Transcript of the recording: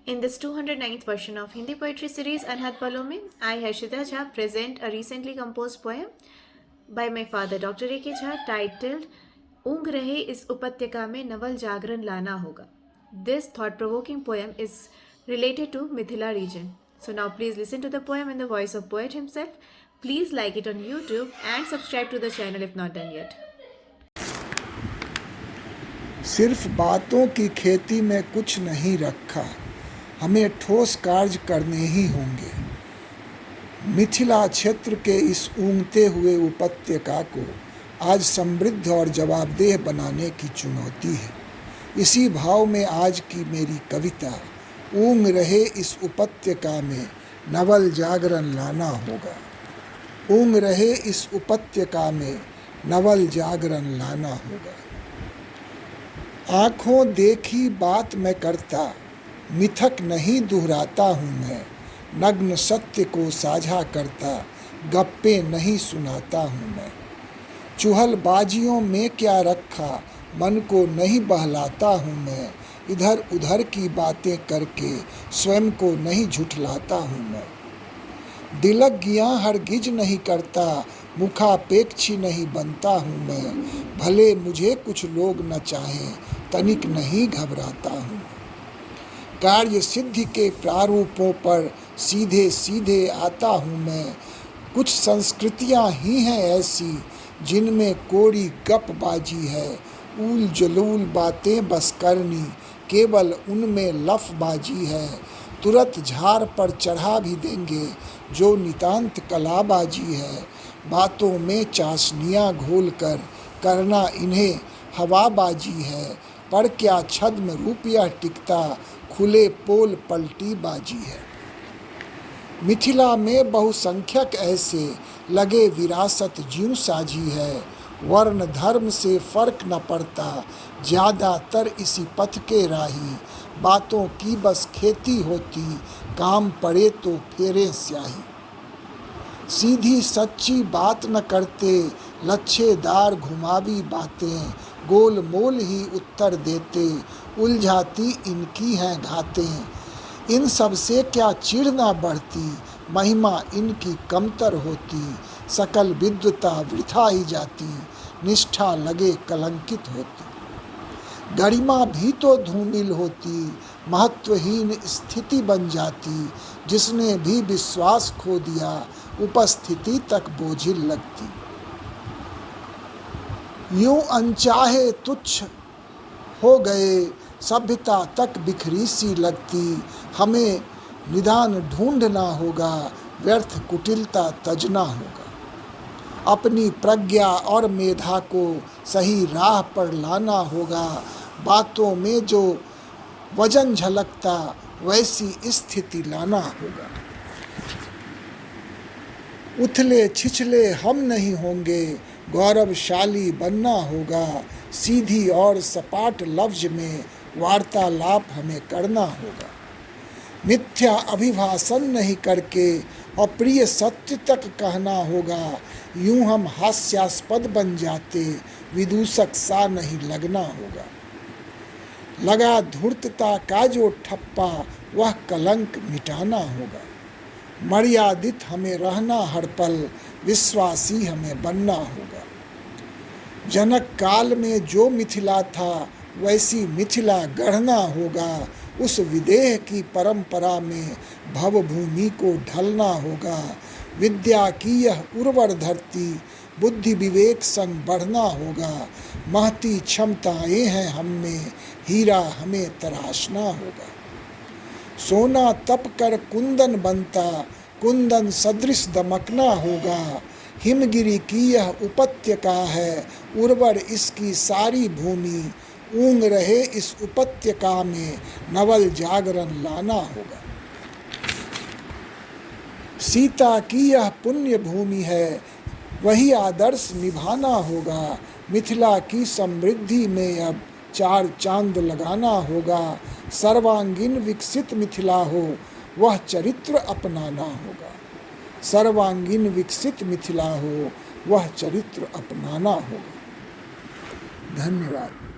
In this 209th version of Hindi poetry series Anhad Palon mein, I, Harshita Jha, present a recently composed poem by my father Dr. A.K. Jha titled ऊँग रहे इस उपत्यका में नवल जागरण लाना होगा. This thought-provoking poem is related to Mithila region. So now please listen to the poem in the voice of poet himself. Please like it on YouTube and subscribe to the channel if not done yet. सिर्फ बातों की खेती में कुछ नहीं रखा, हमें ठोस कार्य करने ही होंगे. मिथिला क्षेत्र के इस ऊँगते हुए उपत्यका को आज समृद्ध और जवाबदेह बनाने की चुनौती है. इसी भाव में आज की मेरी कविता ऊँग रहे इस उपत्यका में नवल जागरण लाना होगा. ऊँग रहे इस उपत्यका में नवल जागरण लाना होगा. आँखों देखी बात मैं करता, मिथक नहीं दोहराता हूँ मैं. नग्न सत्य को साझा करता, गप्पे नहीं सुनाता हूँ मैं. चुहलबाजियों में क्या रखा, मन को नहीं बहलाता हूँ मैं. इधर उधर की बातें करके स्वयं को नहीं झुठलाता हूँ मैं. दिलगियाँ हरगिज नहीं करता, मुखापेक्षी नहीं बनता हूँ मैं. भले मुझे कुछ लोग न चाहें, तनिक नहीं घबराता हूँ. कार्य सिद्धि के प्रारूपों पर सीधे सीधे आता हूँ मैं. कुछ संस्कृतियाँ ही हैं ऐसी जिनमें कोरी गपबाजी है. ऊल जलूल बातें बस करनी, केवल उनमें लफबाजी है. तुरंत झार पर चढ़ा भी देंगे जो नितांत कलाबाजी है. बातों में चाशनियाँ घोल कर करना इन्हें हवाबाजी है. पर क्या छद्म रुपया टिकता, खुले पोल पलटी बाजी है. मिथिला में बहुसंख्यक ऐसे लगे विरासत ज्यों साझी है. वर्ण धर्म से फर्क न पड़ता, ज़्यादातर इसी पथ के राही. बातों की बस खेती होती, काम पड़े तो फेरे स्याही. सीधी सच्ची बात न करते, लच्छेदार घुमावी बातें. गोल मोल ही उत्तर देते, उलझाती इनकी हैं घातें. इन सब से क्या चिढ़ ना बढ़ती, महिमा इनकी कमतर होती. सकल विद्वता वृथा ही जाती, निष्ठा लगे कलंकित होती. गरिमा भी तो धूमिल होती, महत्वहीन स्थिति बन जाती. जिसने भी विश्वास खो दिया, उपस्थिति तक बोझिल लगती. यूं अनचाहे तुच्छ हो गए, सभ्यता तक बिखरी सी लगती. हमें निदान ढूंढना होगा, व्यर्थ कुटिलता तजना होगा. अपनी प्रज्ञा और मेधा को सही राह पर लाना होगा. बातों में जो वजन झलकता, वैसी स्थिति लाना होगा. उथले छिछले हम नहीं होंगे, गौरवशाली बनना होगा. सीधी और सपाट लफ्ज में वार्तालाप हमें करना होगा. मिथ्या अभिभाषण नहीं करके अप्रिय सत्य तक कहना होगा. यूं हम हास्यास्पद बन जाते, विदूषक सा नहीं लगना होगा. लगा धूर्तता का जो ठप्पा, वह कलंक मिटाना होगा. मर्यादित हमें रहना हर पल, विश्वासी हमें बनना होगा. जनक काल में जो मिथिला था, वैसी मिथिला गढ़ना होगा. उस विदेह की परंपरा में भवभूमि को ढलना होगा. विद्या की यह उर्वर धरती, बुद्धि विवेक संग बढ़ना होगा. महती क्षमताएं हैं हम में, हीरा हमें तराशना होगा. सोना तप कर कुंदन बनता, कुंदन सदृश दमकना होगा. हिमगिरी की यह उपत्यका है, उर्वर इसकी सारी भूमि. ऊँग रहे इस उपत्यका में नवल जागरण लाना होगा. सीता की यह पुण्य भूमि है, वही आदर्श निभाना होगा. मिथिला की समृद्धि में अब चार चांद लगाना होगा. सर्वांगीण विकसित मिथिला हो, वह चरित्र अपनाना होगा. सर्वांगीण विकसित मिथिला हो, वह चरित्र अपनाना होगा. धन्यवाद.